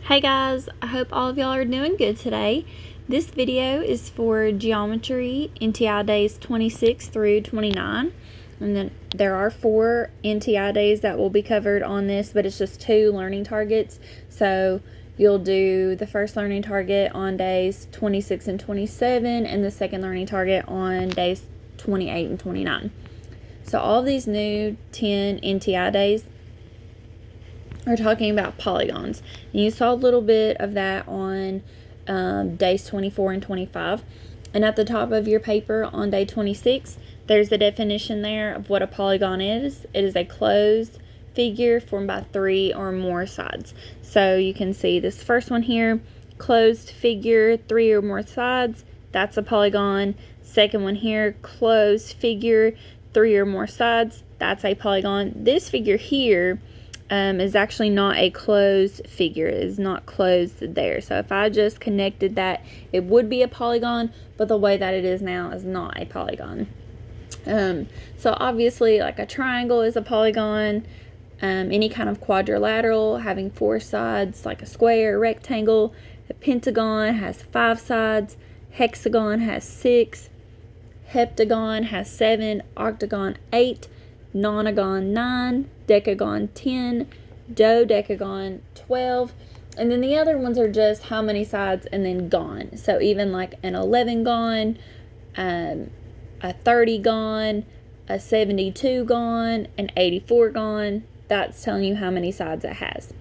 Hey guys, I hope all of y'all are doing good today. This video is for Geometry NTI Days 26 through 29. And then there are 4 NTI days that will be covered on this, but it's just 2 learning targets. So you'll do the first learning target on days 26 and 27 and the second learning target on days 28 and 29. So all of these new 10 NTI days are talking about polygons. And you saw a little bit of that on days 24 and 25. And at the top of your paper on day 26, there's the definition there of what a polygon is. It is a closed figure formed by 3 or more sides. So you can see this first one here, closed figure, 3 or more sides, that's a polygon. Second one here, closed figure, 3 or more sides, that's a polygon. This figure here is actually not a closed figure. It is not closed there. So if I just connected that, it would be a polygon, but the way that it is now is not a polygon. So obviously, like a triangle is a polygon. Any kind of quadrilateral having 4 sides, like a square, rectangle. A pentagon has 5 sides. Hexagon has 6. Heptagon has 7. Octagon 8. Nonagon 9, decagon 10, dodecagon 12, and then the other ones are just how many sides and then gon. So even like an 11gon, a 30gon, a 72gon, an 84gon, that's telling you how many sides it has.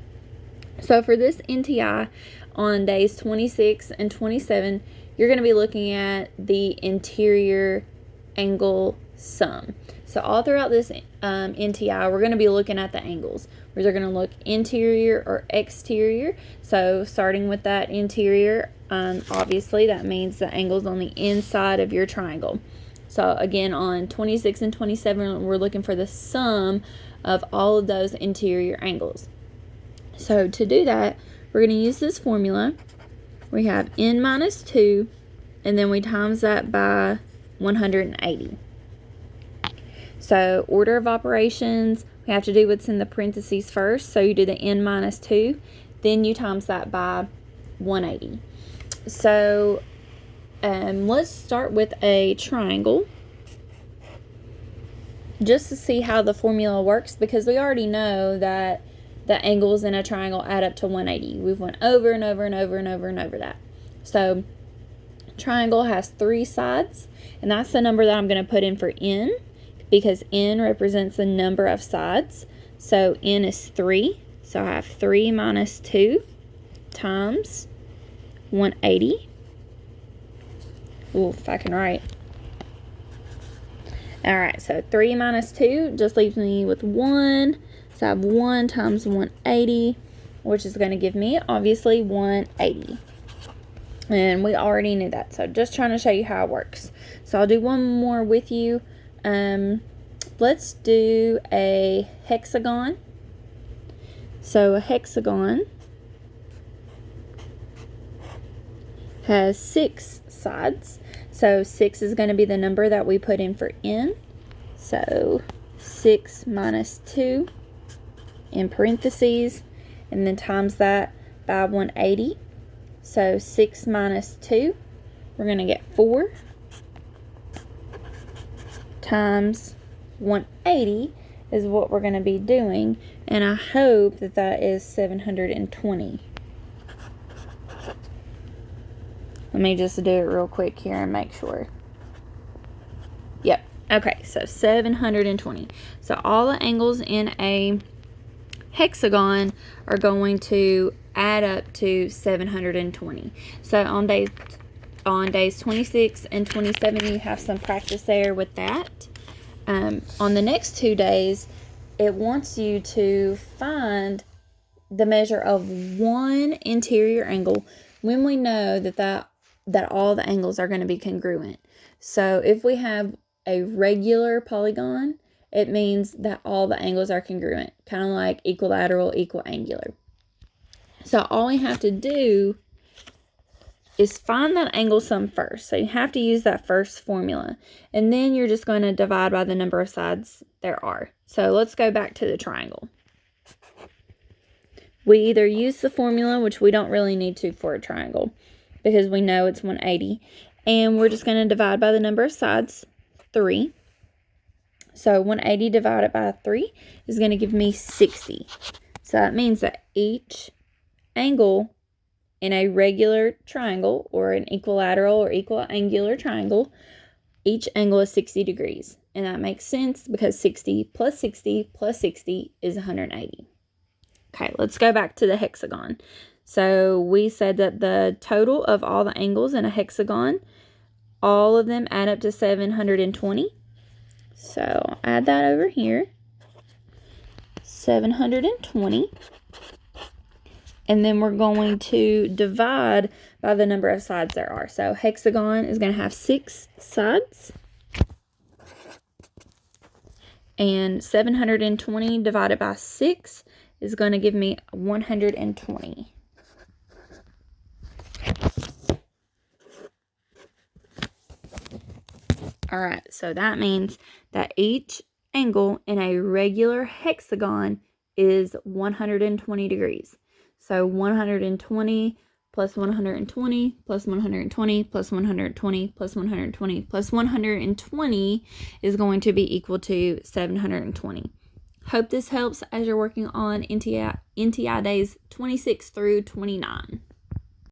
So for this NTI on days 26 and 27, you're going to be looking at the interior angle sum. So all throughout this NTI, we're going to be looking at the angles. We're either going to look interior or exterior. So starting with that interior, obviously that means the angles on the inside of your triangle. So again, on 26 and 27, we're looking for the sum of all of those interior angles. So to do that, we're going to use this formula. We have n minus 2, and then we times that by 180. So order of operations, we have to do what's in the parentheses first. So you do the n minus 2, then you times that by 180. So let's start with a triangle just to see how the formula works, because we already know that the angles in a triangle add up to 180. We've went over and over and over and over and over that. So triangle has 3 sides, and that's the number that I'm going to put in for n, because n represents the number of sides. So n is 3. So I have 3 minus 2 times 180. Ooh, if I can write. Alright, so 3 minus 2 just leaves me with 1. So I have 1 times 180, which is going to give me, obviously, 180. And we already knew that, so just trying to show you how it works. So I'll do one more with you. Let's do a hexagon. So a hexagon has 6 sides. So 6 is going to be the number that we put in for n. So 6 minus 2 in parentheses, and then times that by 180. So 6 minus 2, we're going to get 4 times 180 is what we're going to be doing, and I hope that that is 720. Let me just do it real quick here and make sure. Yep. Okay, so 720. So all the angles in a hexagon are going to add up to 720. So on days 26 and 27, you have some practice there with that. On the next 2 days, it wants you to find the measure of one interior angle when we know that all the angles are going to be congruent. So if we have a regular polygon, it means that all the angles are congruent, kind of like equilateral, equiangular. So all we have to do is find that angle sum first. So you have to use that first formula. And then you're just going to divide by the number of sides there are. So let's go back to the triangle. we either use the formula, which we don't really need to for a triangle because we know it's 180, and we're just going to divide by the number of sides, 3. So 180 divided by 3 is going to give me 60. So that means that each angle in a regular triangle or an equilateral or equiangular triangle, each angle is 60 degrees. And that makes sense because 60 plus 60 plus 60 is 180. Okay, let's go back to the hexagon. So we said that the total of all the angles in a hexagon, all of them add up to 720. So I'll add that over here, 720. And then we're going to divide by the number of sides there are. So hexagon is going to have 6 sides. And 720 divided by 6 is going to give me 120. All right, so that means that each angle in a regular hexagon is 120 degrees. So 120 plus 120 plus 120 plus 120 plus 120 plus 120 is going to be equal to 720. Hope this helps as you're working on NTI Days 26 through 29.